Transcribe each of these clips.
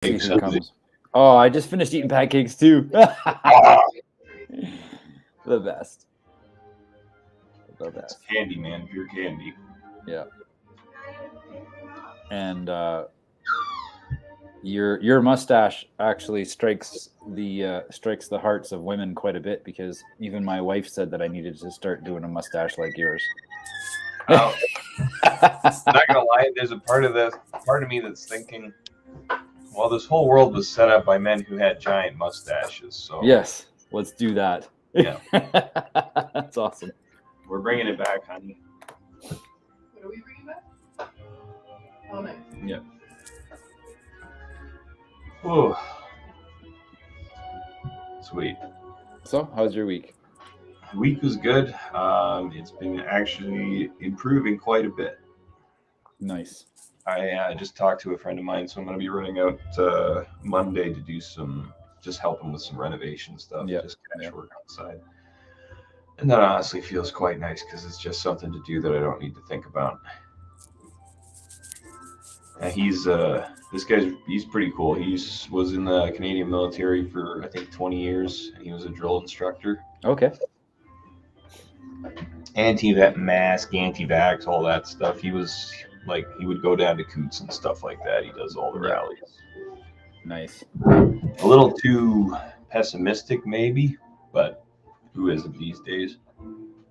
See who comes. Oh, I just finished eating pancakes too. The best. The best. It's candy, man. Pure candy. Yeah. And your mustache actually strikes the hearts of women quite a bit, because even my wife said that I needed to start doing a mustache like yours. Oh, not gonna lie, there's a part of me that's thinking, well, this whole world was set up by men who had giant mustaches. So yes, let's do that. Yeah. That's awesome. We're bringing it back, honey. What are we bringing back? Oh, nice. Yeah. Whoa. Sweet. So, how's your week? The week was good. It's been actually improving quite a bit. Nice. I just talked to a friend of mine, so I'm going to be running out Monday to do just help him with some renovation stuff, just cash work outside. And that honestly feels quite nice, because it's just something to do that I don't need to think about. And he's pretty cool. He was in the Canadian military for, I think, 20 years. And he was a drill instructor. Okay. Anti-mask, anti-vax, all that stuff. He was like, he would go down to Coots and stuff like that. He does all the rallies. Nice. A little too pessimistic, maybe, but who isn't these days?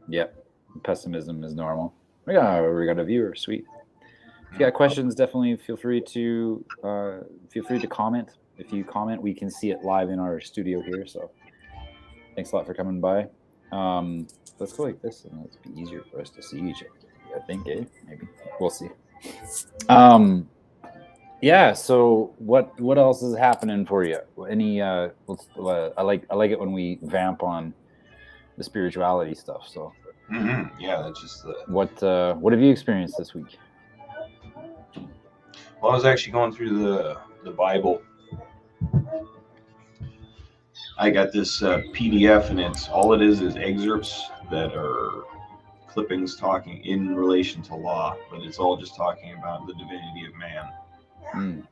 Yep. Pessimism is normal. We got a viewer. Sweet. If you got questions, definitely feel free to comment. If you comment, we can see it live in our studio here. So thanks a lot for coming by. Let's go like this, and it's be easier for us to see each other. I think, maybe we'll see. Yeah. So what else is happening for you? Any? I like it when we vamp on the spirituality stuff. So yeah, that's just what have you experienced this week? Well, I was actually going through the Bible. I got this PDF, and all it is excerpts that are clippings talking in relation to law, but it's all just talking about the divinity of man.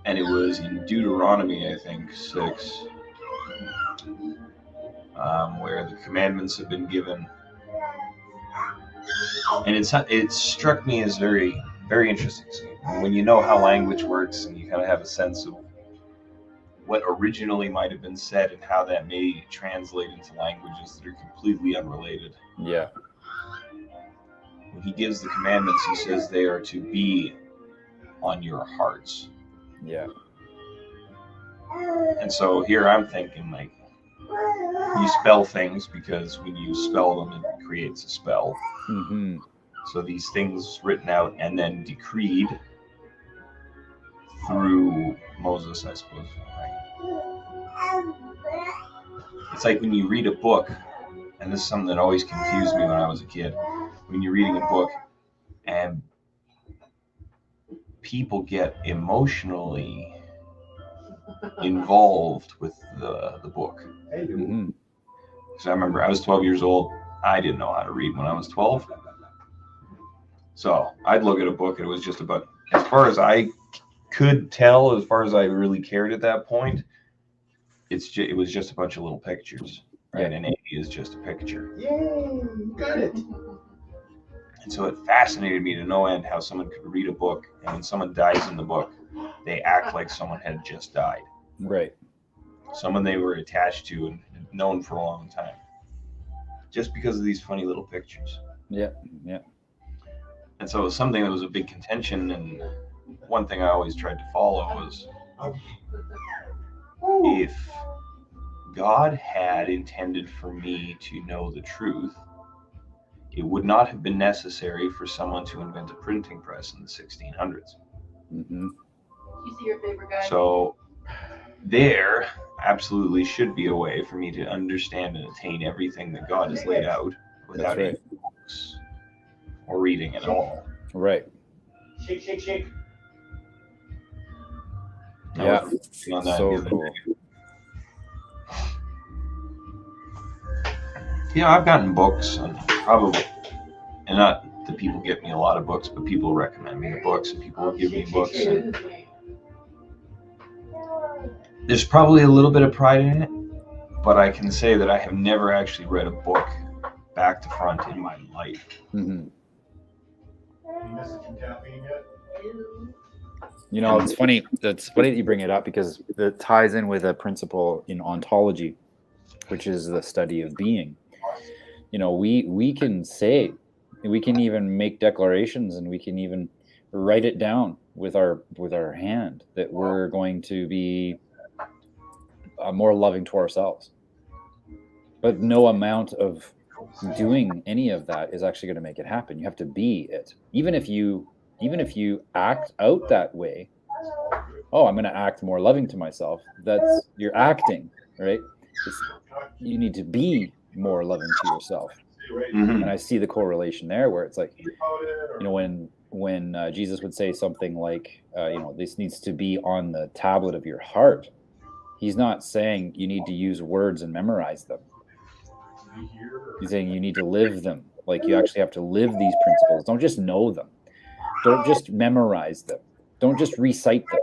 And it was in Deuteronomy, I think, 6, where the commandments have been given. And it struck me as very, very interesting. When you know how language works, and you kind of have a sense of what originally might have been said and how that may translate into languages that are completely unrelated. Yeah. When he gives the commandments, he says they are to be on your hearts. Yeah. And so here I'm thinking, like, you spell things because when you spell them, it creates a spell. Mm-hmm. So these things written out and then decreed through Moses, I suppose. It's like when you read a book, and this is something that always confused me when I was a kid. When you're reading a book and people get emotionally involved with the book. Mm-hmm. So I remember I was 12 years old. I didn't know how to read when I was 12. So I'd look at a book, and it was just about, as far as I could tell, as far as I really cared at that point, it was just a bunch of little pictures, right? Yeah. And A is just a picture. Yay, got it. And so it fascinated me to no end how someone could read a book, and when someone dies in the book, they act like someone had just died. Right. Someone they were attached to and known for a long time. Just because of these funny little pictures. Yeah. Yeah. And so it was something that was a big contention, and one thing I always tried to follow was, if God had intended for me to know the truth, it would not have been necessary for someone to invent a printing press in the 1600s. Mm-hmm. You see your favorite guy? So there absolutely should be a way for me to understand and attain everything that God has laid out without any books or reading at all. Right. Shake, shake, shake. Yeah. So cool. Yeah, I've gotten books, and probably, and not that people get me a lot of books, but people recommend me the books, and people give me books. And there's probably a little bit of pride in it, but I can say that I have never actually read a book back to front in my life. Mm-hmm. You missing some caffeine yet? You know, it's funny. It's funny that you bring it up because it ties in with a principle in ontology, which is the study of being. You know, we can say, we can even make declarations, and we can even write it down with our hand that we're going to be more loving to ourselves. But no amount of doing any of that is actually going to make it happen. You have to be it. Even if you act out that way, oh, I'm going to act more loving to myself. That's you're acting, right? You need to be more loving to yourself. Mm-hmm. And I see the correlation there, where it's like, you know, when Jesus would say something like, you know, this needs to be on the tablet of your heart. He's not saying you need to use words and memorize them. He's saying you need to live them. Like, you actually have to live these principles. Don't just know them. Don't just memorize them. Don't just recite them.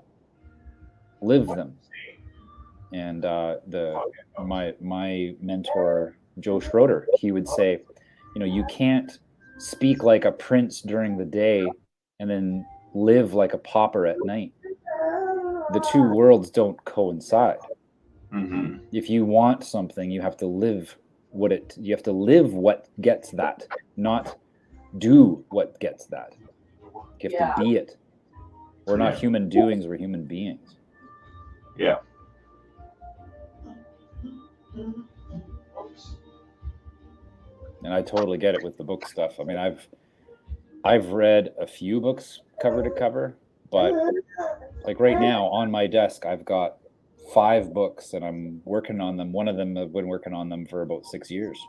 Live them. And my mentor, Joe Schroeder, he would say, you know, you can't speak like a prince during the day and then live like a pauper at night. The two worlds don't coincide. Mm-hmm. If you want something, you have to live you have to live what gets that, not do what gets that. You have to be it. We're not human doings, we're human beings. Yeah. And I totally get it with the book stuff. I mean, I've read a few books cover to cover, but like right now on my desk, I've got 5 books and I'm working on them. One of them, I've been working on them for about 6 years,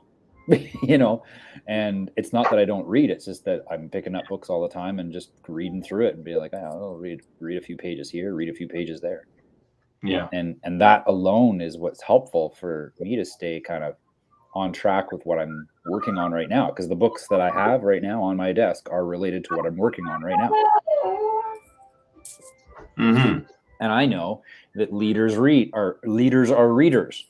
you know, and it's not that I don't read. It's just that I'm picking up books all the time and just reading through it and be like, oh, I'll read a few pages here, read a few pages there. Yeah. And that alone is what's helpful for me to stay kind of on track with what I'm working on right now. Because the books that I have right now on my desk are related to what I'm working on right now. Mm-hmm. And I know that leaders are readers.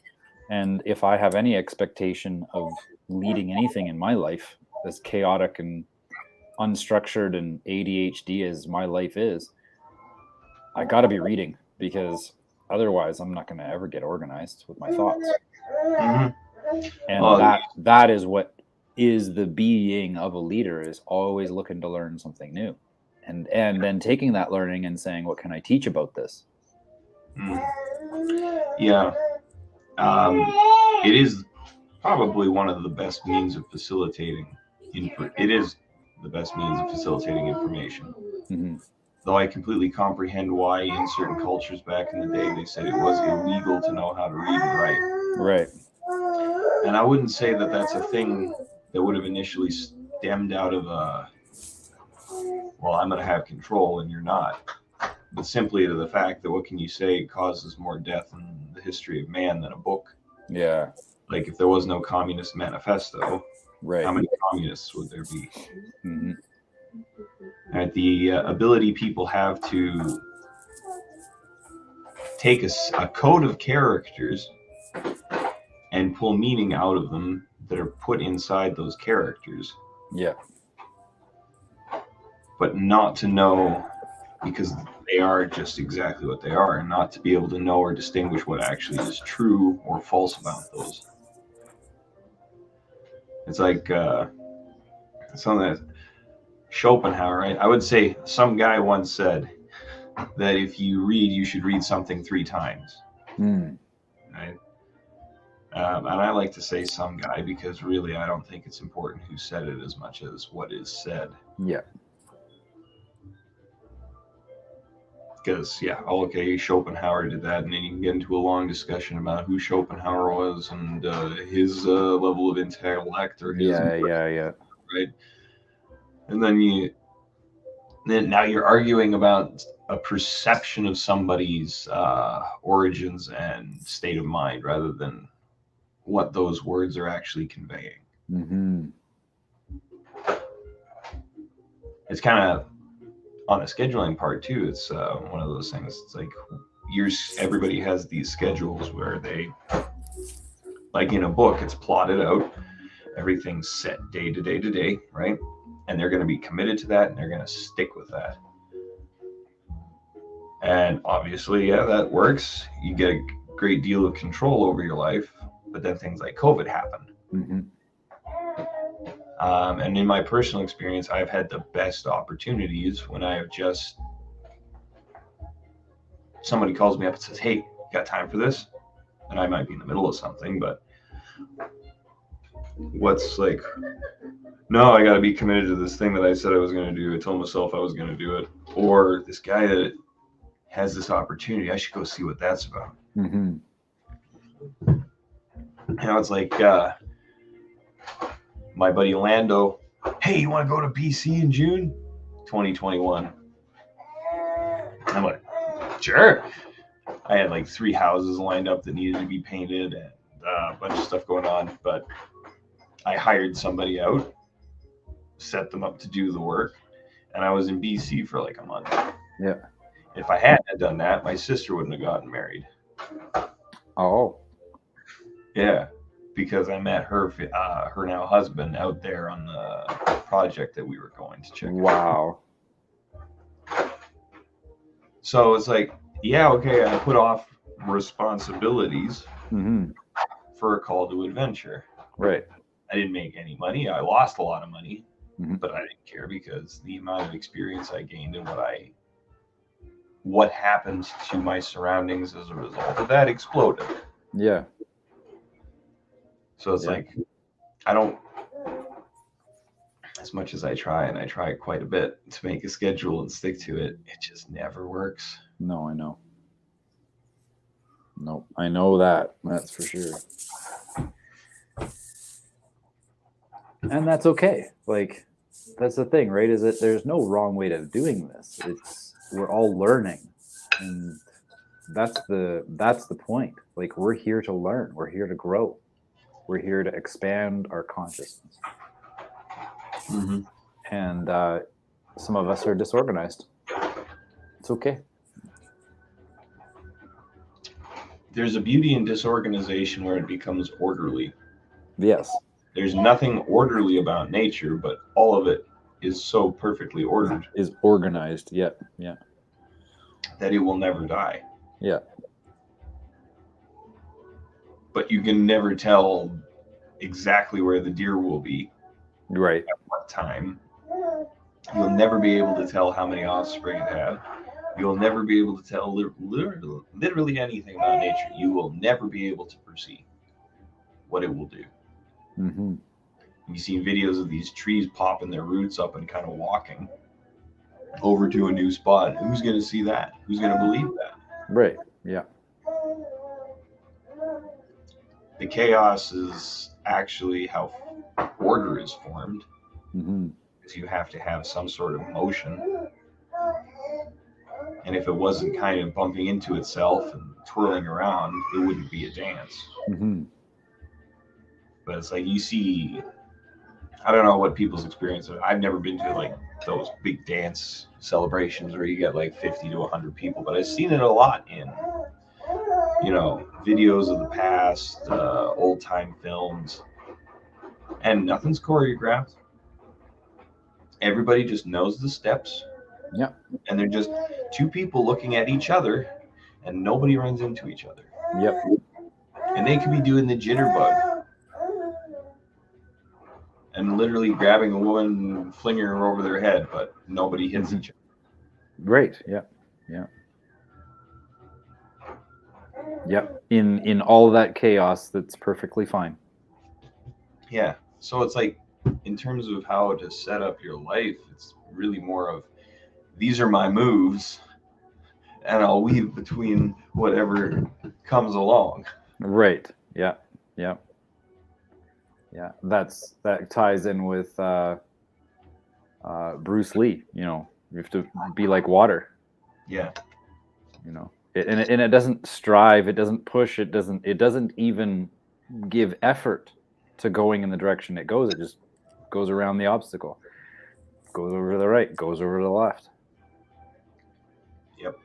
And if I have any expectation of leading anything in my life, as chaotic and unstructured and ADHD as my life is, I got to be reading, because otherwise I'm not going to ever get organized with my thoughts. Mm-hmm. And that is what is the being of a leader, is always looking to learn something new. And then taking that learning and saying, what can I teach about this? Yeah. It is probably one of the best means of facilitating. It is the best means of facilitating information. Mm-hmm. Though I completely comprehend why in certain cultures back in the day they said it was illegal to know how to read and write. Right. And I wouldn't say that that's a thing that would have initially stemmed out of well, I'm going to have control and you're not. But simply to the fact that what can you say causes more death in the history of man than a book. Yeah. Like, if there was no Communist Manifesto, right, how many communists would there be? Mm-hmm. And the ability people have to take a code of characters and pull meaning out of them that are put inside those characters. Yeah. But not to know, because they are just exactly what they are, and not to be able to know or distinguish what actually is true or false about those. It's like something that Schopenhauer, right? I would say some guy once said that if you read, you should read something 3 times. Right? And I like to say some guy, because really I don't think it's important who said it as much as what is said. Yeah. Because, okay, Schopenhauer did that, and then you can get into a long discussion about who Schopenhauer was and his level of intellect, or his... Yeah. Right? And then now you're arguing about a perception of somebody's origins and state of mind, rather than what those words are actually conveying. Mm-hmm. It's kind of, on a scheduling part too, it's one of those things. It's like, everybody has these schedules where they, like in a book, it's plotted out. Everything's set day to day to day, right? And they're going to be committed to that, and they're going to stick with that. And obviously, yeah, that works. You get a great deal of control over your life, but then things like COVID happen. Mm-hmm. And in my personal experience, I've had the best opportunities when I have just, somebody calls me up and says, hey, you got time for this? And I might be in the middle of something, but what's like, no, I got to be committed to this thing that I said I was going to do. I told myself I was going to do it. Or this guy that has this opportunity, I should go see what that's about. Mm-hmm. It's like my buddy Lando, hey, you want to go to BC in June 2021? I'm like, sure. I had like 3 houses lined up that needed to be painted and a bunch of stuff going on, but I hired somebody out, set them up to do the work, and I was in BC for like a month. Yeah. If I hadn't done that, my sister wouldn't have gotten married. Oh. Yeah, because I met her now husband out there on the project that we were going to check out. Wow. So it's like, yeah, okay, I put off responsibilities Mm-hmm. for a call to adventure. Right. I didn't make any money. I lost a lot of money, Mm-hmm. but I didn't care because the amount of experience I gained and what happened to my surroundings as a result of that exploded. Yeah. So it's like, I don't, as much as I try, and I try quite a bit to make a schedule and stick to it, it just never works. No, I know. No, I know that. That's for sure. And that's okay. Like, that's the thing, right? Is that there's no wrong way of doing this. We're all learning, and that's the point. Like, we're here to learn. We're here to grow. We're here to expand our consciousness. Mm-hmm. And some of us are disorganized. It's okay. There's a beauty in disorganization where it becomes orderly. Yes. There's nothing orderly about nature, but all of it is so perfectly ordered. Is organized. Yeah. Yeah. That it will never die. Yeah. But you can never tell exactly where the deer will be. Right. At what time. You'll never be able to tell how many offspring it had. You'll never be able to tell literally anything about nature. You will never be able to foresee what it will do. Mm-hmm. You see videos of these trees popping their roots up and kind of walking over to a new spot. Who's going to see that? Who's going to believe that? Right. Yeah. The chaos is actually how order is formed. Mm-hmm. Because you have to have some sort of motion. And if it wasn't kind of bumping into itself and twirling around, it wouldn't be a dance. Mm-hmm. But it's like you see, I don't know what people's experience are. I've never been to like those big dance celebrations where you get like 50 to 100 people, but I've seen it a lot in, videos of the past, old time films, and nothing's choreographed. Everybody just knows the steps. Yeah. And they're just 2 people looking at each other, and nobody runs into each other. Yep. And they could be doing the jitterbug and literally grabbing a woman and flinging her over their head, but nobody hits each other. Right. Yeah. Yeah. Yep. In all that chaos, that's perfectly fine. Yeah. So it's like, in terms of how to set up your life, it's really more of, these are my moves, and I'll weave between whatever comes along. Right. Yeah. Yeah. Yeah. That ties in with Bruce Lee. You have to be like water. Yeah. And it doesn't strive. It doesn't push. It doesn't even give effort to going in the direction it goes. It just goes around the obstacle. Goes over to the right. Goes over to the left. Yep.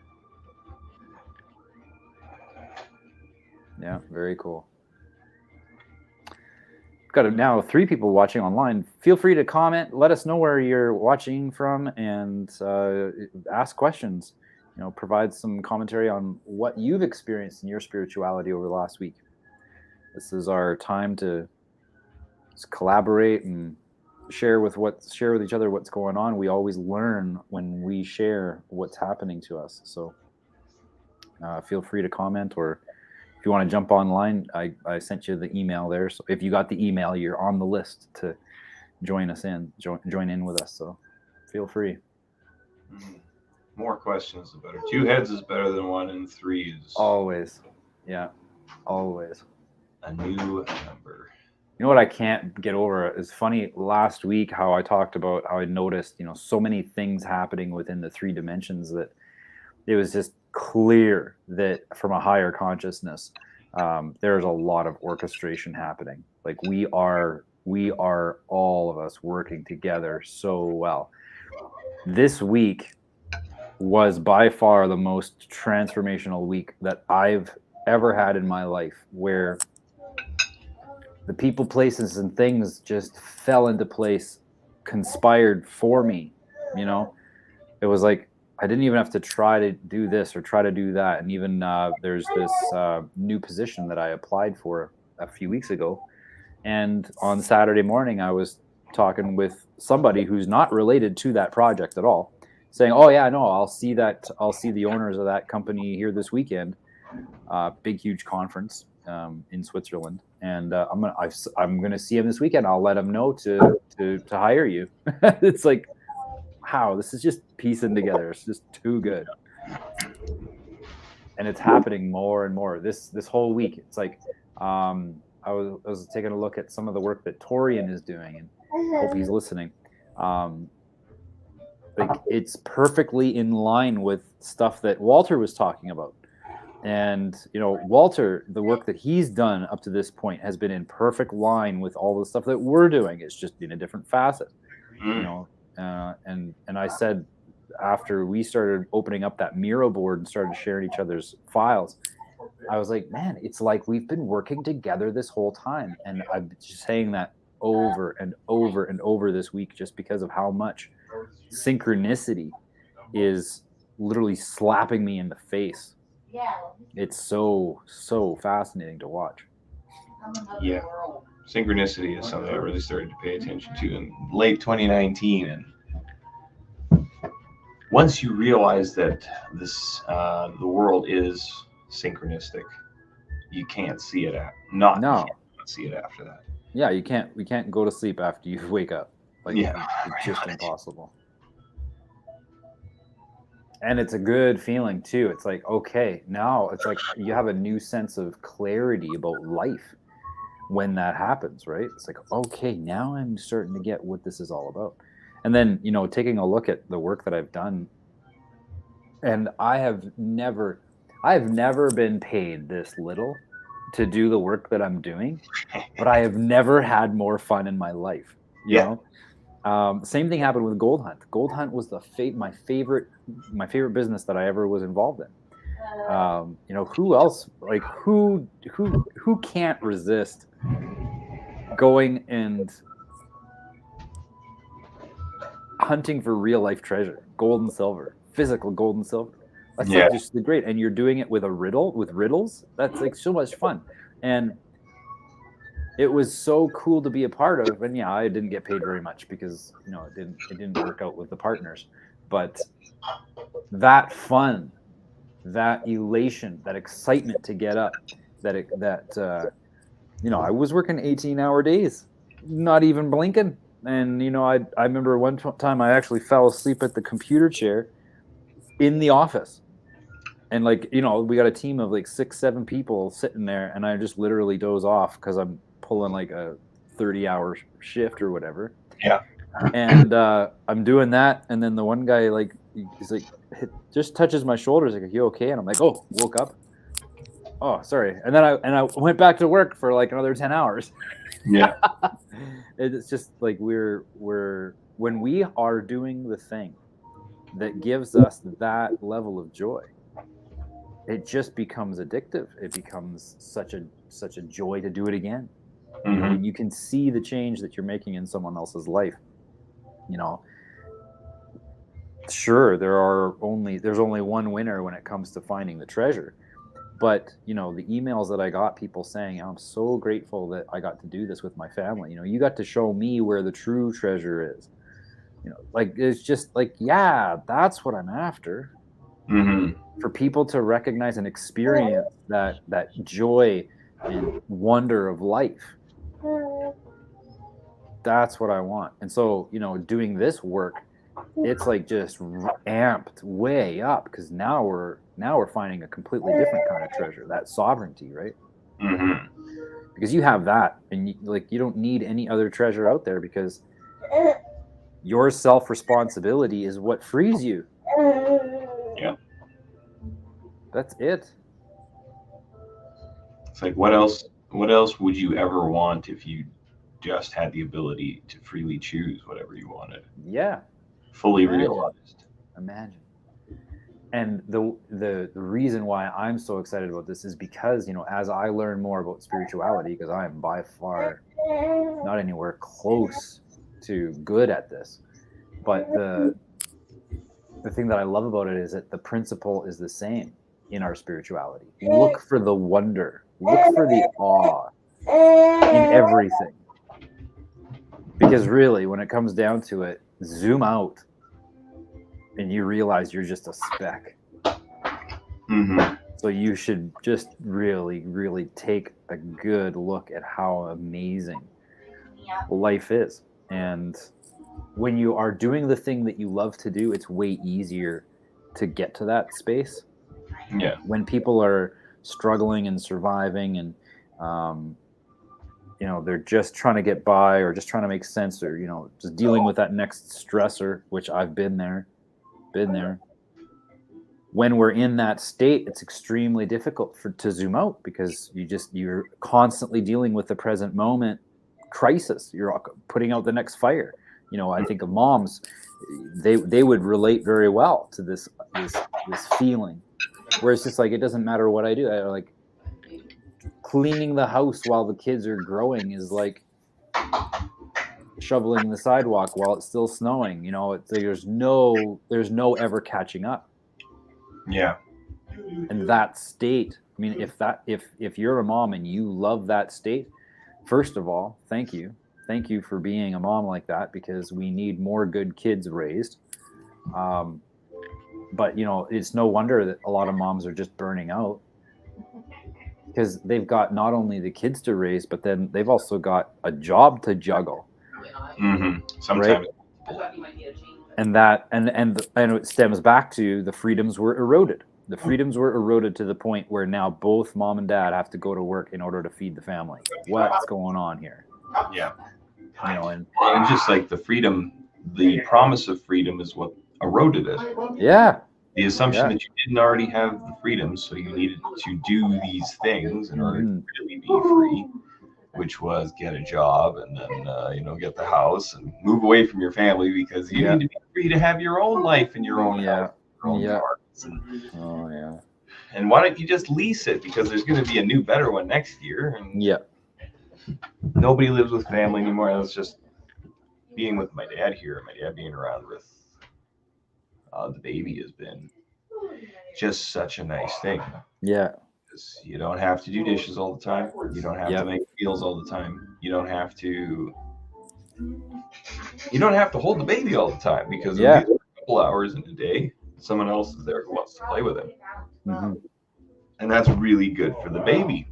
Yeah, very cool. Got now 3 people watching online. Feel free to comment. Let us know where you're watching from, and ask questions. Provide some commentary on what you've experienced in your spirituality over the last week. This is our time to just collaborate and share with each other what's going on. We always learn when we share what's happening to us. So feel free to comment, or if you want to jump online, I sent you the email there. So if you got the email, you're on the list to join in with us. So feel free. More questions, the better. 2 heads is better than 1, and 3 is Always. Yeah, always. a new number. You know what I can't get over? It's funny, last week how I talked about how I noticed, so many things happening within the 3 dimensions, that it was just clear that from a higher consciousness, there's a lot of orchestration happening. Like we are all of us working together so well. This week was by far the most transformational week that I've ever had in my life, where the people, places, and things just fell into place, conspired for me. It was like I didn't even have to try to do this or try to do that. And even there's this new position that I applied for a few weeks ago. And on Saturday morning, I was talking with somebody who's not related to that project at all, saying, "Oh yeah, no, I'll see the owners of that company here this weekend, big huge conference in Switzerland, and I'm gonna see him this weekend. I'll let him know to hire you." It's like, wow, this is just piecing together. It's just too good, and it's happening more and more this whole week. It's like I was taking a look at some of the work that Torian is doing, and hope he's listening. Like it's perfectly in line with stuff that Walter was talking about. And, Walter, the work that he's done up to this point has been in perfect line with all the stuff that we're doing. It's just in a different facet, and I said, after we started opening up that Miro board and started sharing each other's files, I was like, man, it's like we've been working together this whole time. And I'm just saying that over and over and over this week, just because of how much synchronicity is literally slapping me in the face. It's so fascinating to watch. Yeah, synchronicity is something I really started to pay attention to in late 2019, and once you realize that the world is synchronistic, you can't see it see it after that. Yeah, we can't go to sleep after you wake up. Like, yeah, it's just impossible. And it's a good feeling too. It's like, okay, now it's like you have a new sense of clarity about life when that happens, right? It's like, okay, now I'm starting to get what this is all about. And then, taking a look at the work that I've done, and I have never been paid this little to do the work that I'm doing, but I have never had more fun in my life. You know? Same thing happened with Gold Hunt. Gold Hunt was my favorite business that I ever was involved in. Who else? Like who can't resist going and hunting for real life treasure, gold and silver, physical gold and silver? That's like just great. And you're doing it with riddles. That's like so much fun. And it was so cool to be a part of. And I didn't get paid very much because, it didn't work out with the partners. But that fun, that elation, that excitement to get up, I was working 18-hour days, not even blinking. And, I remember one time I actually fell asleep at the computer chair in the office. And we got a team of 6-7 people sitting there, and I just literally doze off because I'm pulling like a 30-hour shift or whatever. Yeah. And I'm doing that, and then the one guy he's like just touches my shoulders, like, "Are you okay?" And I'm like, "Oh, woke up. Oh, sorry." And then I went back to work for another 10 hours. Yeah. It's just like we're when we are doing the thing that gives us that level of joy, it just becomes addictive. It becomes such a joy to do it again. Mhm. When you can see the change that you're making in someone else's life, you know, sure, there's only one winner when it comes to finding the treasure. But, the emails that I got, people saying, I'm so grateful that I got to do this with my family. You got to show me where the true treasure is. Like, it's just like, yeah, that's what I'm after. Mhm. For people to recognize and experience that joy and wonder of life. That's what I want. And so, doing this work, it's like just amped way up, because now we're finding a completely different kind of treasure, that sovereignty, right? Mhm. Because you have that, and you don't need any other treasure out there, because your self-responsibility is what frees you. Yeah. That's it. It's like, what else? What else would you ever want if you just had the ability to freely choose whatever you wanted, Yeah. fully Imagine. realized? Imagine. And the reason why I'm so excited about this is because, as I learn more about spirituality, because I am by far not anywhere close to good at this, but the thing that I love about it is that the principle is the same in our spirituality. Look for the wonder, look for the awe in everything. Because really, when it comes down to it, zoom out and you realize you're just a speck. Mhm. So you should just really, really take a good look at how amazing life is. And when you are doing the thing that you love to do, it's way easier to get to that space. Yeah. When people are struggling and surviving, and they're just trying to get by, or just trying to make sense, or just dealing with that next stressor, which I've been there. When we're in that state, it's extremely difficult to zoom out, because you're constantly dealing with the present moment crisis. You're putting out the next fire. I think of moms, they would relate very well to this feeling, where it's just like, it doesn't matter what I do. Like, cleaning the house while the kids are growing is like shoveling the sidewalk while it's still snowing. It's like there's no ever catching up. Yeah. And that state, I mean, if you're a mom and you love that state, first of all, thank you for being a mom like that, because we need more good kids raised. But it's no wonder that a lot of moms are just burning out, because they've got not only the kids to raise, but then they've also got a job to juggle. Mhm. Sometimes. And that and it stems back to the freedoms were eroded. The freedoms were eroded to the point where now both mom and dad have to go to work in order to feed the family. What's going on here? Yeah. And just like the freedom, the promise of freedom is what eroded it. yeah, The assumption that you didn't already have the freedom, so you needed to do these things in order to really be free, which was get a job, and then get the house and move away from your family, because you need to be free to have your own life and your own house, your own cars. And why don't you just lease it, because there's going to be a new, better one next year, and nobody lives with family anymore. That's just being with my dad here. My dad being around with the baby has been just such a nice thing. Yeah. You don't have to do dishes all the time. You don't have to make meals all the time. You don't have to hold the baby all the time, because a couple hours in a day, someone else is there who wants to play with him. Mm-hmm. And that's really good for the baby.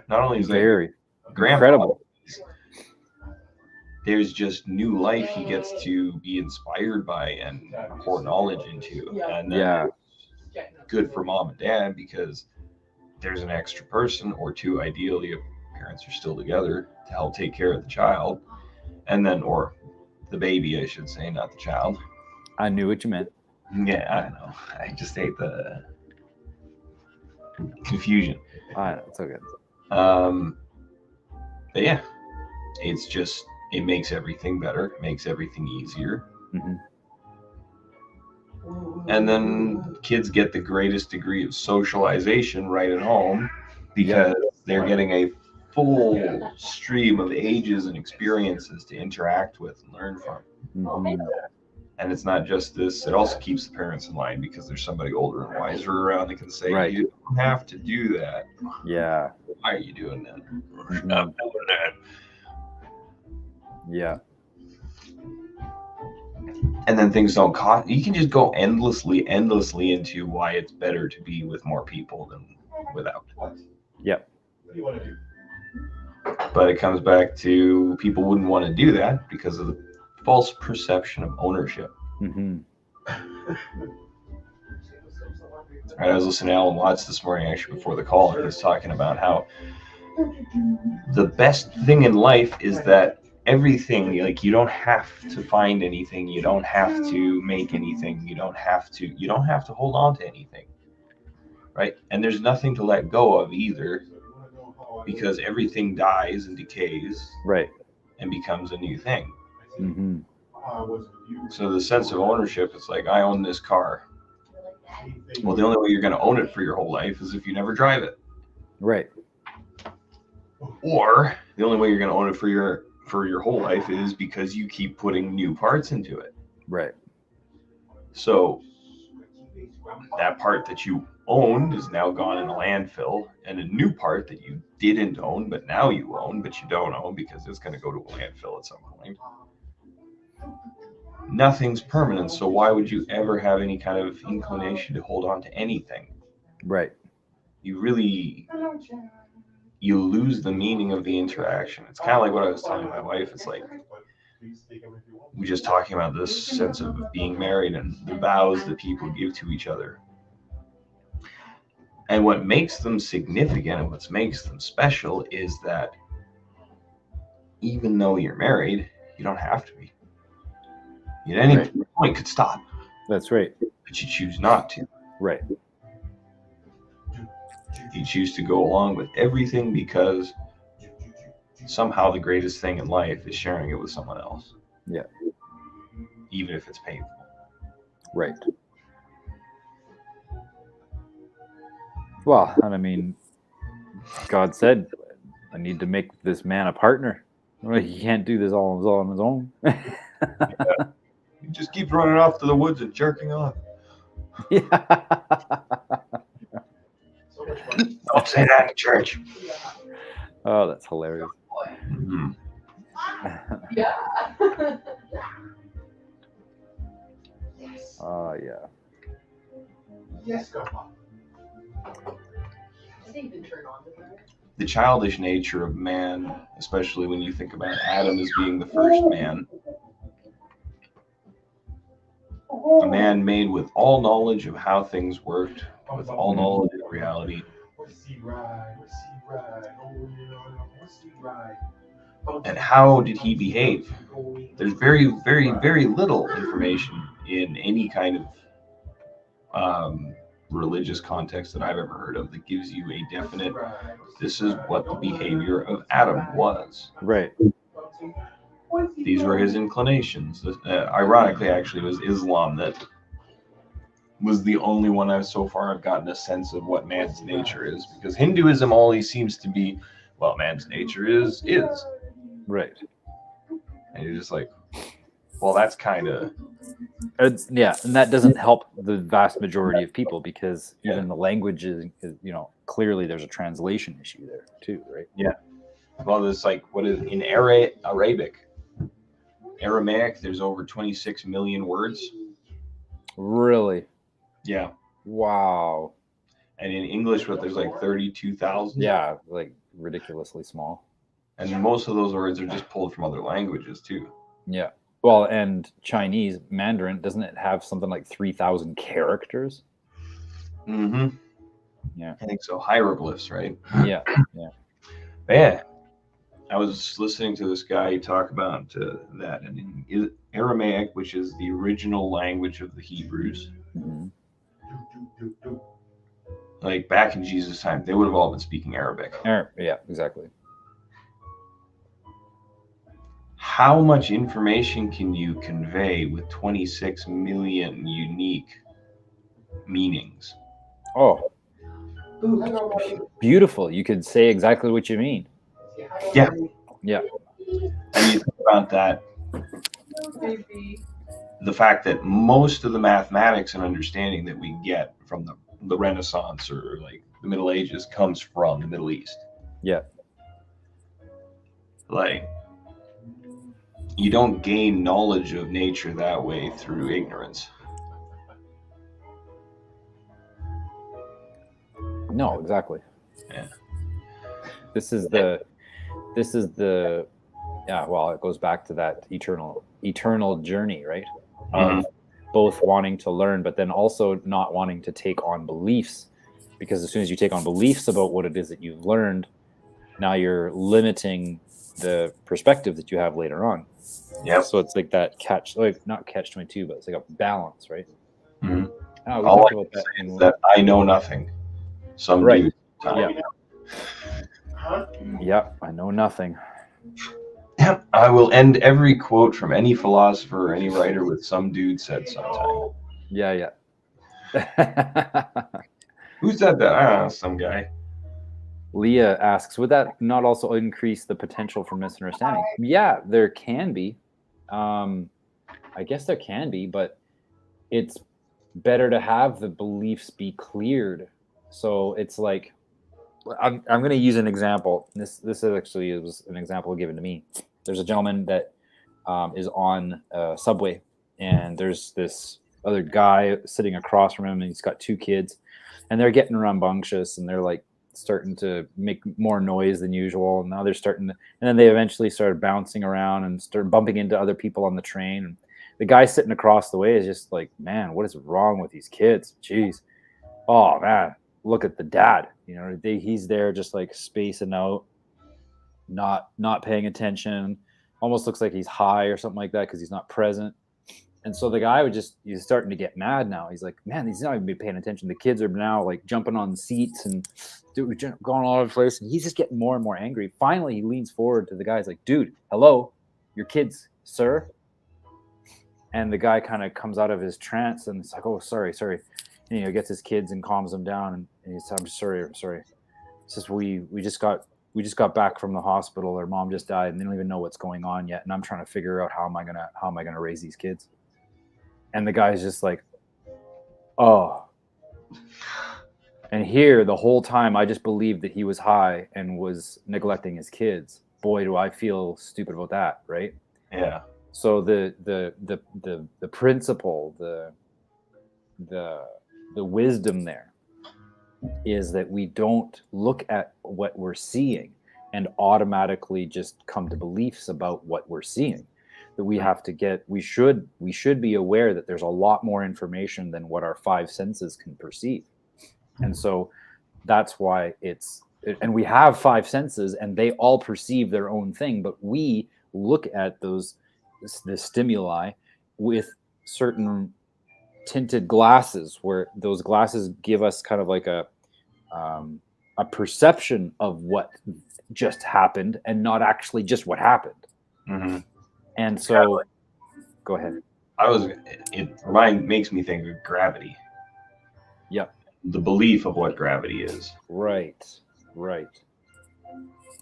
Not only is very incredible, there's just new life he gets to be inspired by and pour knowledge into. And then it's good for mom and dad, because there's an extra person or two, ideally, if parents are still together, to help take care of the child. And then, or the baby, I should say, not the child. I knew what you meant. Yeah, I know. I just hate the confusion. I know, it's okay. But yeah, it's just, it makes everything better, makes everything easier. Mm-hmm. And then kids get the greatest degree of socialization right at home because they're getting a full stream of ages and experiences to interact with and learn from. Mhm. And it's not just this, it also keeps the parents in line because there's somebody older and wiser around that can say, Right. you don't have to do that. Yeah. Why are you doing that? Mhm. Stop doing that. Yeah. And then things don't cost. You can just go endlessly into why it's better to be with more people than without. Yep. What do you want to do? But it comes back to people wouldn't want to do that because of the false perception of ownership. Mm-hmm. Right, I was listening to Alan Watts this morning, actually, before the call, and he was talking about how the best thing in life is that everything, like, you don't have to find anything, you don't have to make anything, you don't have to hold on to anything, right? And there's nothing to let go of either, because everything dies and decays, right, and becomes a new thing. Mm-hmm. So the sense of ownership, it's like, I own this car. Well, the only way you're going to own it for your whole life is if you never drive it. Right. Or the only way you're going to own it for your whole life is because you keep putting new parts into it. Right. So that part that you owned is now gone in a landfill, and a new part that you didn't own but now you own but you don't own because it's going to go to a landfill at some point. Nothing's permanent, so why would you ever have any kind of inclination to hold on to anything? Right. You lose the meaning of the interaction. It's kind of like what I was telling my wife. It's like we're just talking about this sense of being married and the vows that people give to each other. And what makes them significant and what makes them special is that even though you're married, you don't have to be. At any point could stop. That's right. But you choose not to. Right. You choose to go along with everything because somehow the greatest thing in life is sharing it with someone else. Yeah. Even if it's painful. Right. Well, and I mean, God said, I need to make this man a partner. Well, he can't do this all on his own. Yeah. He just keeps running off to the woods and jerking off. Yeah. So much fun. Don't say that in church. Oh, that's hilarious. Mm-hmm. Yeah. Oh, yeah. Yes, go on. Doesn't even turn on the fire. The childish nature of man, especially when you think about Adam as being the first man, a man made with all knowledge of how things worked, with all knowledge of reality. And how did he behave? There's very, very, very little information in any kind of religious context that I've ever heard of that gives you a definite, this is what the behavior of Adam was. Right. These were his inclinations. Ironically, actually, it was Islam that was the only one I've so far gotten a sense of what man's nature is. Because Hinduism always seems to be, well, man's nature is. Right. And you're just like, well, that's kind of... Yeah, and that doesn't help the vast majority of people because even the language is, clearly there's a translation issue there too, right? Yeah. Well, it's like, what is in Aramaic, there's over 26 million words. Really? Yeah. Wow. And in English, there's like 32,000. Yeah, like ridiculously small. And most of those words are just pulled from other languages too. Yeah. Well, and Chinese, Mandarin, doesn't it have something like 3,000 characters? Mm-hmm. Yeah. I think so. Hieroglyphs, right? Yeah. Yeah. Yeah. I was listening to this guy talk about that. And in Aramaic, which is the original language of the Hebrews, Mm-hmm. like back in Jesus' time, they would have all been speaking Arabic. Yeah, exactly. How much information can you convey with 26 million unique meanings. Oh, Ooh, hello, buddy. beautiful. You could say exactly what you mean. Say hi, Yeah. buddy. Yeah. And you think about that, Hello, baby. the fact that most of the mathematics and understanding that we get from the Renaissance or like the Middle Ages comes from the Middle East. Yeah. Like, you don't gain knowledge of nature that way through ignorance. No, exactly. Yeah. This is the yeah, well, it goes back to that eternal journey, right? Of both wanting to learn, but then also not wanting to take on beliefs, because as soon as you take on beliefs about what it is that you've learned, now you're limiting the perspective that you have later on. Yep. So it's like that not catch 22, but it's like a balance, right? Mhm. Oh, we All talked I about can that. say is that I know nothing. Some Right. dude. Yeah. Huh? Yeah, I know nothing. Yep. I will end every quote from any philosopher or any writer with some dude said sometime. Yeah. Who said that? I don't know, some guy. Leah asks, would that not also increase the potential for misunderstanding? Yeah, there can be. I guess there can be, but it's better to have the beliefs be cleared. So it's like, I'm going to use an example. This actually was an example given to me. There's a gentleman that is on a subway, and there's this other guy sitting across from him, and he's got two kids, and they're getting rambunctious, and they're like starting to make more noise than usual. And now they're starting to, and then they eventually started bouncing around and start bumping into other people on the train. And the guy sitting across the way is just like, man, what is wrong with these kids? Jeez. Oh man, look at the dad. You know, he's there just like spacing out, not paying attention. Almost looks like he's high or something like that because he's not present. And so the guy he's starting to get mad now. He's like, man, he's not even paying attention. The kids are now like jumping on the seats and going all over the place. And he's just getting more and more angry. Finally, he leans forward to the guy. He's like, dude, hello, your kids, sir. And the guy kind of comes out of his trance and it's like, oh, sorry. And, gets his kids and calms them down. And he says, I'm sorry. It's just we just got back from the hospital. Their mom just died and they don't even know what's going on yet. And I'm trying to figure out how am I gonna raise these kids. And the guy's just like, oh. And here, the whole time, I just believed that he was high and was neglecting his kids. Boy, do I feel stupid about that, right? Yeah. So the principle, the wisdom there is that we don't look at what we're seeing and automatically just come to beliefs about what we're seeing. That we have to we should be aware that there's a lot more information than what our five senses can perceive. And so that's why and we have five senses and they all perceive their own thing, but we look at the stimuli with certain tinted glasses where those glasses give us kind of like a perception of what just happened and not actually just what happened. Mm-hmm. And so, go ahead. It makes me think of gravity. Yep. The belief of what gravity is. Right.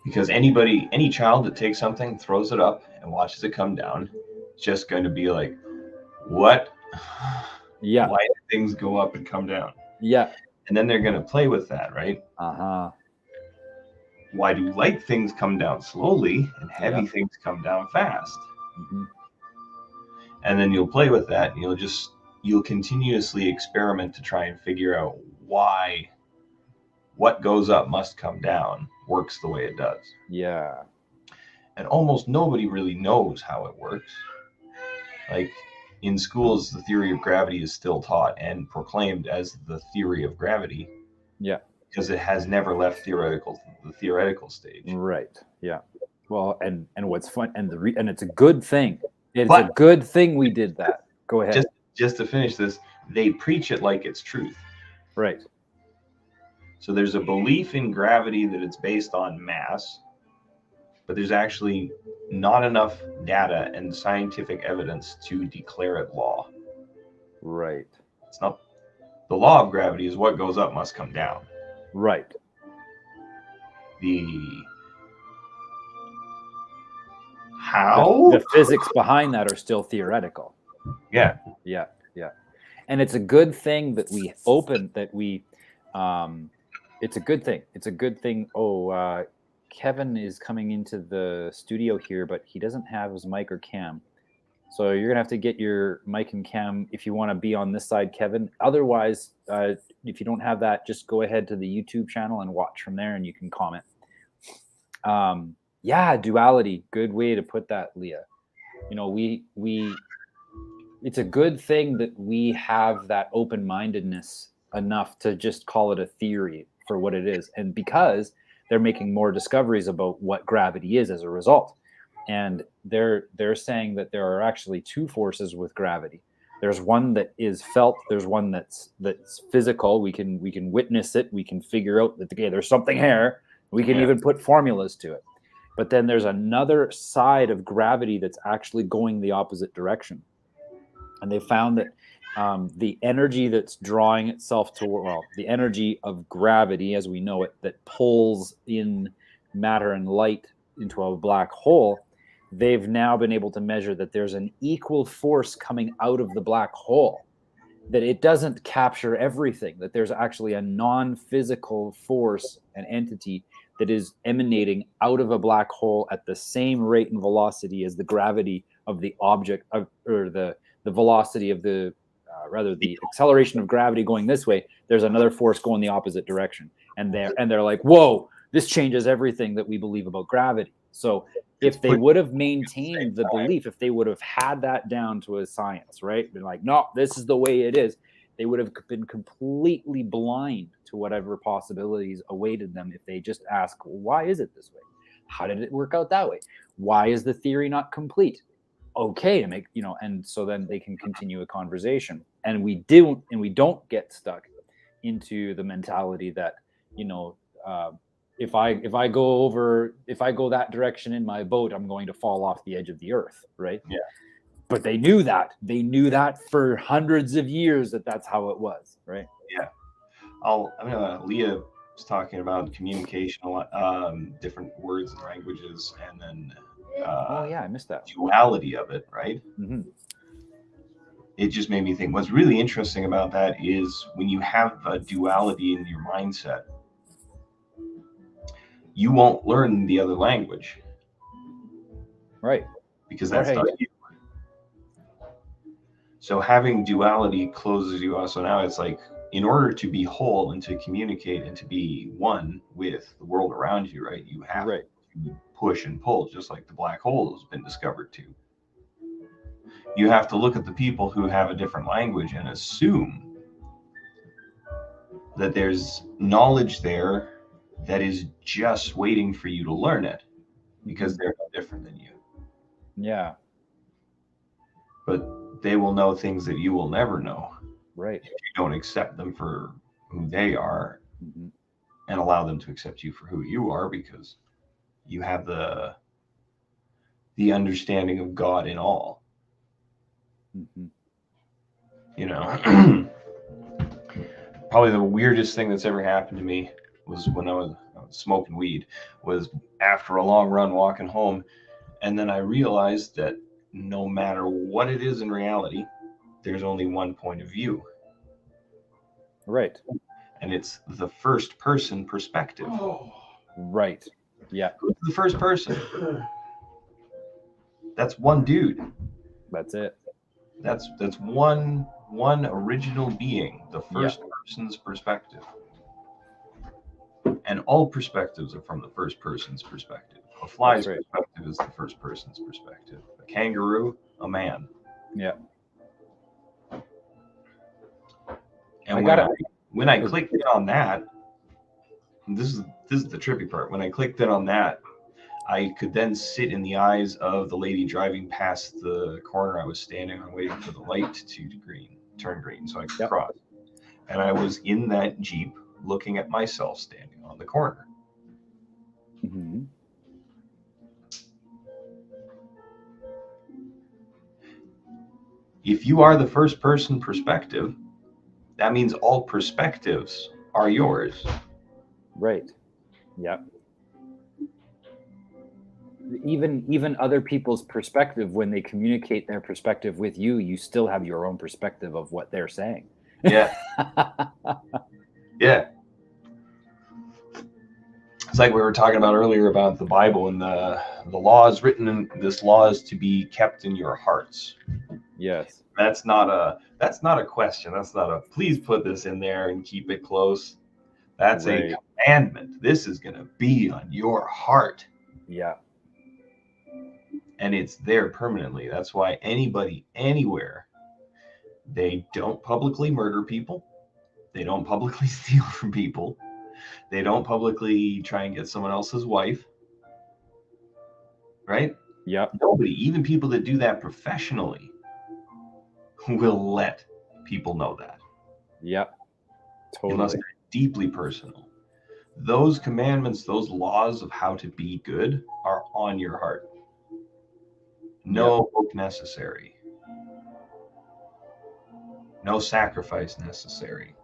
Because any child that takes something, throws it up, and watches it come down, is just going to be like, what? Yeah. Why do things go up and come down? Yeah. And then they're going to play with that, right? Uh-huh. Why do light things come down slowly and heavy things come down fast? Mm-hmm. And then you'll play with that and you'll continuously experiment to try and figure out why what goes up must come down works the way it does. Yeah. And almost nobody really knows how it works. Like in schools, the theory of gravity is still taught and proclaimed as the theory of gravity. Yeah. Because it has never left the theoretical stage. Right. Yeah. Well, and what's fun and it's a good thing. It's a good thing we did that. Go ahead. Just to finish this, they preach it like it's truth. Right. So there's a belief in gravity that it's based on mass, but there's actually not enough data and scientific evidence to declare it law. Right. It's not the law of gravity is what goes up must come down. Right. The how? The physics behind that are still theoretical. Yeah. Yeah. And it's a good thing that we it's a good thing. It's a good thing. Oh, Kevin is coming into the studio here, but he doesn't have his mic or cam. So you're going to have to get your mic and cam if you want to be on this side, Kevin. Otherwise, if you don't have that, just go ahead to the YouTube channel and watch from there and you can comment. Yeah, duality. Good way to put that, Leah. You know, it's a good thing that we have that open-mindedness enough to just call it a theory for what it is. And because they're making more discoveries about what gravity is as a result. And they're saying that there are actually two forces with gravity. There's one that is felt. There's one that's physical. We can witness it. We can figure out that, okay, there's something here. We can even put formulas to it. But then there's another side of gravity that's actually going the opposite direction. And they found that the energy that's drawing itself to, well, the energy of gravity as we know it, that pulls in matter and light into a black hole, they've now been able to measure that there's an equal force coming out of the black hole, that it doesn't capture everything, that there's actually a non-physical force, an entity that is emanating out of a black hole at the same rate and velocity as the gravity of the object, or the velocity of the the acceleration of gravity going this way. There's another force going the opposite direction, and they're like, whoa, this changes everything that we believe about gravity. So if they would have maintained the belief, if they would have had that down to a science, right, been like, no, this is the way it is, they would have been completely blind to whatever possibilities awaited them if they just ask, why is it this way? How did it work out that way? Why is the theory not complete? Okay, to make, and so then they can continue a conversation. And we don't get stuck into the mentality that, if I go that direction in my boat, I'm going to fall off the edge of the earth, right? Yeah. But they knew that for hundreds of years that's how it was, right? Yeah. Leah was talking about communication a lot, different words and languages, and then oh yeah, I missed that duality of it, right? Mm-hmm. It just made me think what's really interesting about that is when you have a duality in your mindset, you won't learn the other language, right? Because that's not you. So having duality closes you off. So now it's like, in order to be whole and to communicate and to be one with the world around you, right, you have to push and pull, just like the black hole has been discovered too. You have to look at the people who have a different language and assume that there's knowledge there that is just waiting for you to learn it, because they're no different than you. Yeah. But they will know things that you will never know. Right. If you don't accept them for who they are, and allow them to accept you for who you are, because you have the understanding of God in all. Probably the weirdest thing that's ever happened to me was when I was smoking weed, was after a long run walking home, and then I realized that no matter what it is in reality, there's only one point of view. Right. And it's the first person perspective. Right. Yeah. Who's the first person? That's one dude. That's it. That's one original being, the first person's perspective. And all perspectives are from the first person's perspective. A fly's perspective is the first person's perspective. A kangaroo, a man. Yeah. And when I clicked in on that, this is the trippy part. When I clicked in on that, I could then sit in the eyes of the lady driving past the corner I was standing on, waiting for the light to turn green so I could cross. And I was in that Jeep looking at myself standing on the corner. Mm-hmm. If you are the first person perspective, that means all perspectives are yours. Right. Yeah. Even other people's perspective, when they communicate their perspective with you, you still have your own perspective of what they're saying. Yeah. Yeah. It's like we were talking about earlier about the Bible and the laws written in this law is to be kept in your hearts. Yes. That's not a question. That's not a please put this in there and keep it close. That's Right. a commandment. This is going to be on your heart. Yeah. And it's there permanently. That's why anybody, anywhere, they don't publicly murder people. They don't publicly steal from people. They don't publicly try and get someone else's wife. Right? Yep. Nobody, even people that do that professionally, will let people know that. Yep. Totally. Unless they're deeply personal. Those commandments, those laws of how to be good are on your heart. No book necessary. No sacrifice necessary.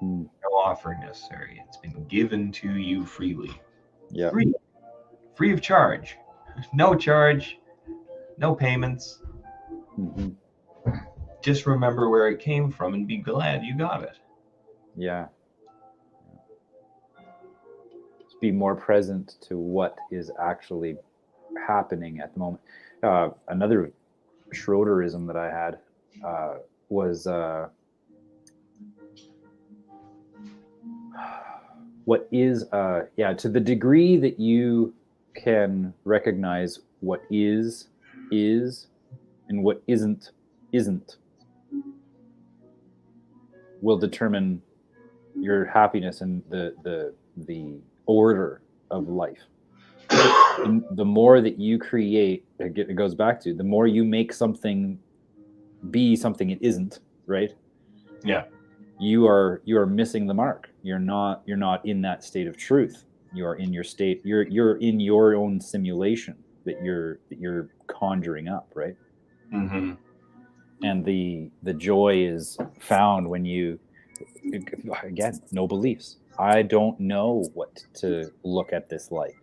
Mhm. No offering necessary. It's been given to you freely. Yeah. Free of charge. No charge. No payments. Mm-hmm. Just remember where it came from and be glad you got it. Yeah. Just be more present to what is actually happening at the moment. Another Schroederism that I had was what is to the degree that you can recognize what is and what isn't will determine your happiness and the order of life. The more that you create, it goes back to the more you make something be something it isn't, right? Yeah. You are missing the mark. You're not in that state of truth. You are in your state. You're in your own simulation that you're conjuring up, right? Mm-hmm. And the joy is found when you, again, no beliefs. I don't know what to look at this like.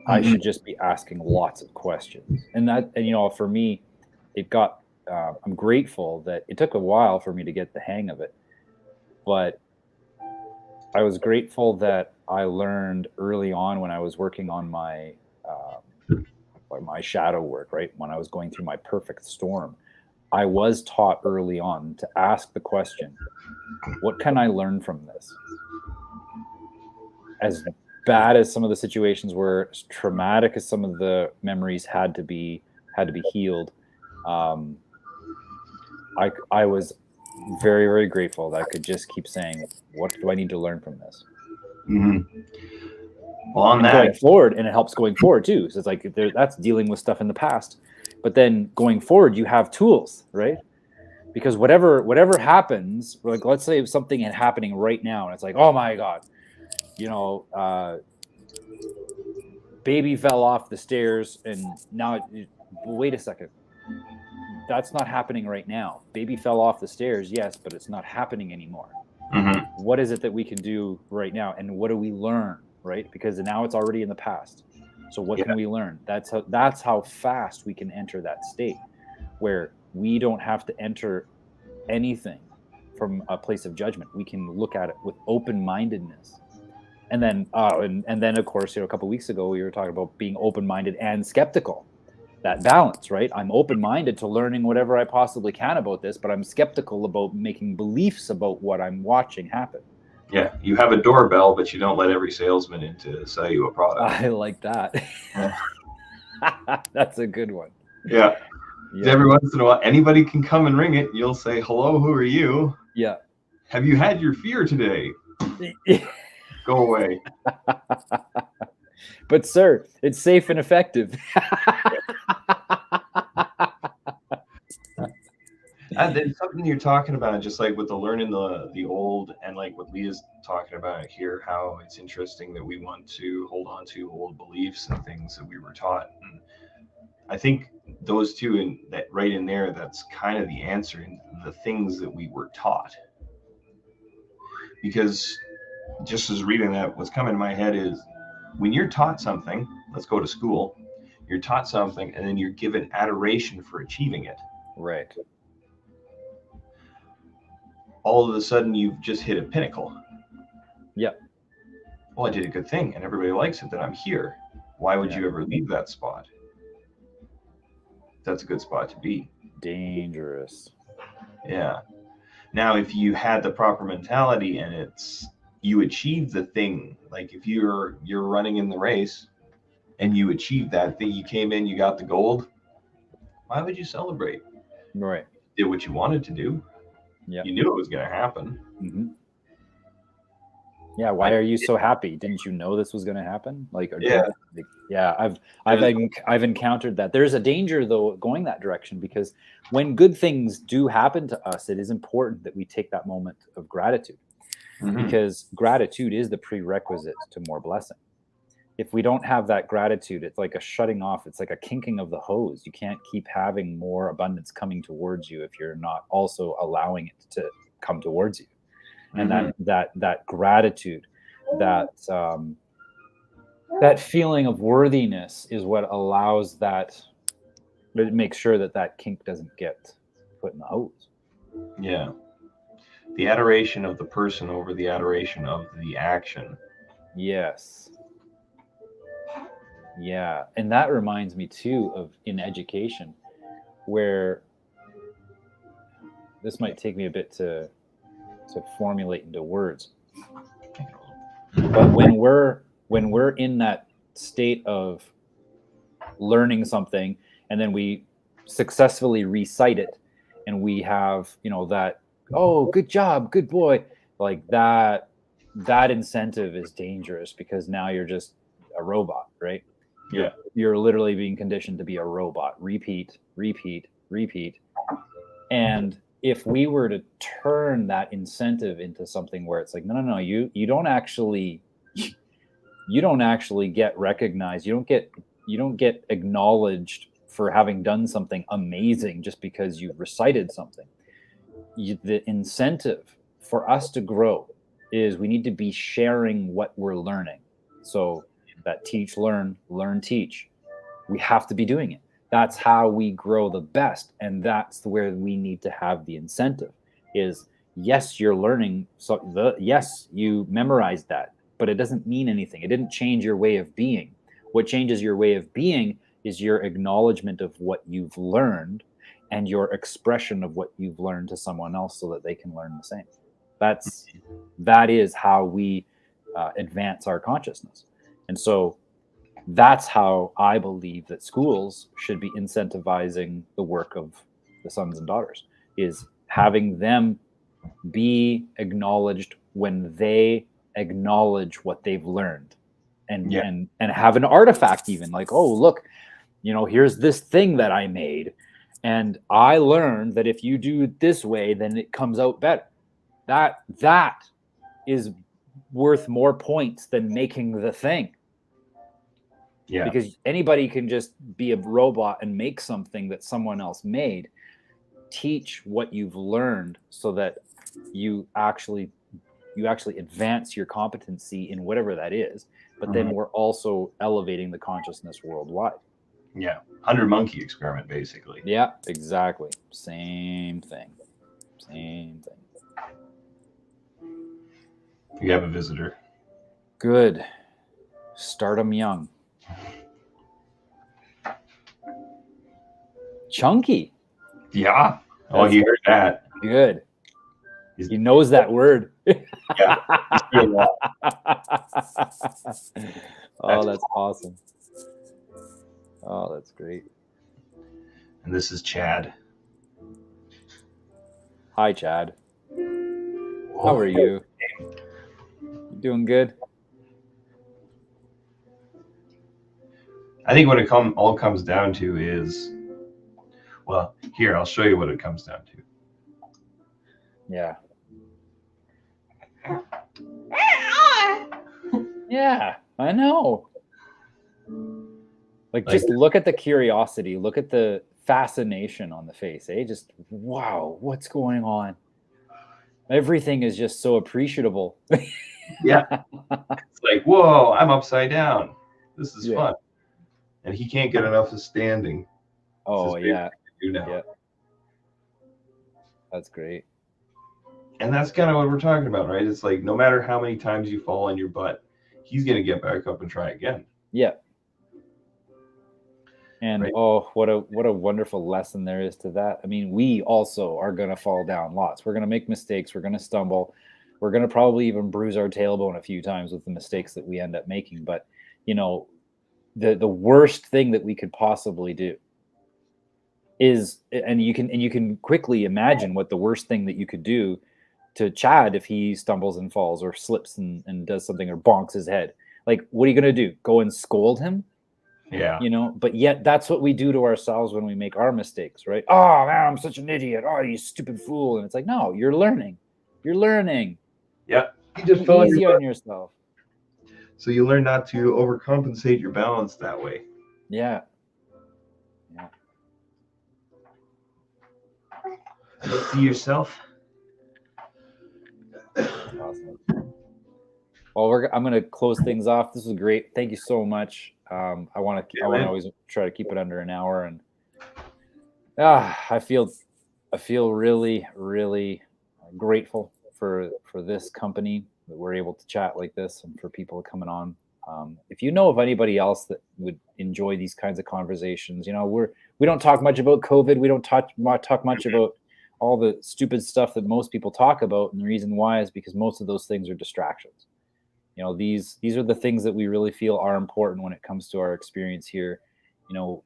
I should just be asking lots of questions. And for me, it got, I'm grateful that it took a while for me to get the hang of it, but I was grateful that I learned early on when I was working on my shadow work, right? When I was going through my perfect storm, I was taught early on to ask the question, what can I learn from this? As bad as some of the situations were, as traumatic as some of the memories had to be healed, I was very, very grateful that I could just keep saying, what do I need to learn from this? Mm-hmm. Well, on and that, going forward, and it helps going forward too. So it's like that's dealing with stuff in the past, but then going forward, you have tools, right? Because whatever happens, like let's say something is happening right now, and it's like, oh my god, baby fell off the stairs, and now, wait a second, that's not happening right now. Baby fell off the stairs, yes, but it's not happening anymore. mm-hmm. What is it that we can do right now, and what do we learn, right? Because now it's already in the past. So what can we learn? That's how fast we can enter that state where we don't have to enter anything from a place of judgment. We can look at it with open-mindedness. And then and then of course, a couple of weeks ago we were talking about being open-minded and skeptical. That balance, right? I'm open-minded to learning whatever I possibly can about this, but I'm skeptical about making beliefs about what I'm watching happen. Yeah, you have a doorbell, but you don't let every salesman in to sell you a product. I like that. Yeah. That's a good one. Yeah. Every once in a while, anybody can come and ring it. You'll say, hello, who are you? Yeah. Have you had your fear today? Go away. But sir, it's safe and effective. And then something you're talking about, just like with the learning the old, and like what Leah's talking about here, how it's interesting that we want to hold on to old beliefs and things that we were taught. And I think those two, in that right in there, that's kind of the answer in the things that we were taught. because just as reading that, what's coming to my head is when you're taught something, let's go to school, you're taught something and then you're given adoration for achieving it. Right. All of a sudden you've just hit a pinnacle. Yep. Well, I did a good thing and everybody likes it, then I'm here. Why would Yeah. you ever leave that spot? That's a good spot to be. Dangerous. Yeah. Now, if you had the proper mentality and it's you achieve the thing, like if you're running in the race and you achieve that thing, you came in, you got the gold, why would you celebrate? Right. You did what you wanted to do. Yeah. You knew it was going to happen. Mm-hmm. Yeah. Why are you so happy? Didn't you know this was going to happen? I've encountered that. There's a danger though going that direction, because when good things do happen to us, it is important that we take that moment of gratitude, because gratitude is the prerequisite to more blessing. If we don't have that gratitude, it's like a shutting off. It's like a kinking of the hose. You can't keep having more abundance coming towards you if you're not also allowing it to come towards you. And that gratitude, that feeling of worthiness is what allows that. It makes sure that kink doesn't get put in the hose. Yeah. The adoration of the person over the adoration of the action. Yes. Yeah. And that reminds me too of in education, where this might take me a bit to formulate into words. But when we're in that state of learning something and then we successfully recite it and we have, that, oh, good job, good boy, like that incentive is dangerous, because now you're just a robot, right? You're literally being conditioned to be a robot. Repeat. And if we were to turn that incentive into something where it's like, no, you don't actually get recognized. You don't get acknowledged for having done something amazing just because you recited something. The incentive for us to grow is we need to be sharing what we're learning. So that teach, learn, teach. We have to be doing it. That's how we grow the best. And that's where we need to have the incentive is, yes, you're learning. So yes, you memorized that, but it doesn't mean anything. It didn't change your way of being. What changes your way of being is your acknowledgement of what you've learned and your expression of what you've learned to someone else so that they can learn the same. That is how we advance our consciousness. And so that's how I believe that schools should be incentivizing the work of the sons and daughters, is having them be acknowledged when they acknowledge what they've learned, and have an artifact, even like, oh, look, here's this thing that I made, and I learned that if you do it this way, then it comes out better. That is worth more points than making the thing. Yeah. Because anybody can just be a robot and make something that someone else made. Teach what you've learned so that you actually advance your competency in whatever that is. But then we're also elevating the consciousness worldwide. Yeah. 100 monkey experiment, basically. Yeah, exactly. Same thing. You have a visitor. Good. Start them young. Chunky. Yeah. Oh, you heard that. Good. He knows that word. Yeah. Oh, that's awesome. Oh, that's great. And this is Chad. Hi, Chad. How are you? You doing good? I think what it all comes down to is, well, here, I'll show you what it comes down to. Yeah. Yeah, I know. Like, just look at the curiosity, look at the fascination on the face, eh? Just, wow, what's going on? Everything is just so appreciable. Yeah. It's like, whoa, I'm upside down. This is Yeah. fun. And he can't get enough of standing. Oh, It's his favorite yeah. thing to do now. Yeah. That's great. And that's kind of what we're talking about, right? It's like no matter how many times you fall on your butt, he's going to get back up and try again. Yeah. And Right. oh, what a wonderful lesson there is to that. I mean, we also are going to fall down lots. We're going to make mistakes. We're going to stumble. We're going to probably even bruise our tailbone a few times with the mistakes that we end up making. But, you know, the worst thing that we could possibly do is, and you can quickly imagine what the worst thing that you could do to Chad if he stumbles and falls or slips and does something or bonks his head. Like, what are you going to do? Go and scold him? Yeah. You know, but yet that's what we do to ourselves when we make our mistakes, right? Oh man, I'm such an idiot. Oh, you stupid fool. And it's like, no, you're learning. You're learning. Yeah. You Be just fell on easy your on butt. yourself. So you learn not to overcompensate your balance that way. Yeah. See yourself. Awesome. Well, I'm going to close things off. This was great. Thank you so much. I want to always try to keep it under an hour, and I feel really, really grateful for this company that we're able to chat like this, and for people coming on. If you know of anybody else that would enjoy these kinds of conversations, you know, we don't talk much about COVID. We don't talk much about all the stupid stuff that most people talk about, and the reason why is because most of those things are distractions. You know, these are the things that we really feel are important when it comes to our experience here. You know,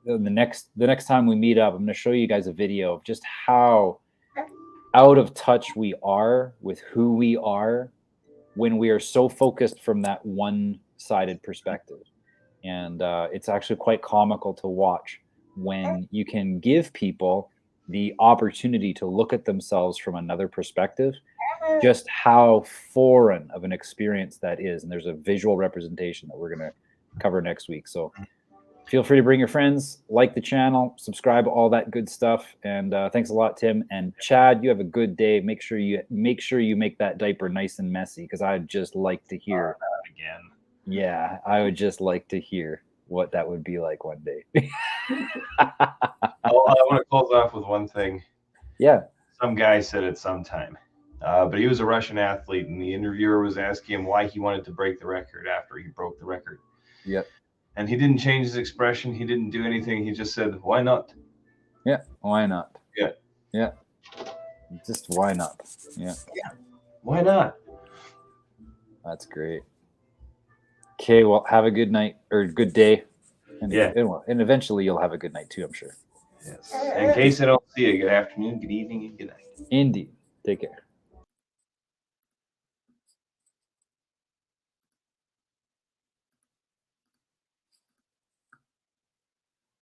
the next time we meet up, I'm going to show you guys a video of just how out of touch we are with who we are when we are so focused from that one-sided perspective. And it's actually quite comical to watch when you can give people the opportunity to look at themselves from another perspective, just how foreign of an experience that is. And there's a visual representation that we're going to cover next week. So feel free to bring your friends, like the channel, subscribe, all that good stuff. And thanks a lot, Tim. And Chad, you have a good day. Make sure you make that diaper nice and messy, because I'd just like to hear Again. Yeah, I would just like to hear what that would be like one day. I want to close off with one thing. Yeah. Some guy said it sometime, but he was a Russian athlete, and the interviewer was asking him why he wanted to break the record after he broke the record. Yep. And he didn't change his expression. He didn't do anything. He just said, "Why not?" Yeah. Why not? Yeah. Yeah. Just why not? Yeah. Why not? That's great. Okay. Well, have a good night or good day. And, Yeah. And eventually you'll have a good night too, I'm sure. Yes. In case I don't see you, good afternoon, good evening, and good night. Indeed. Take care.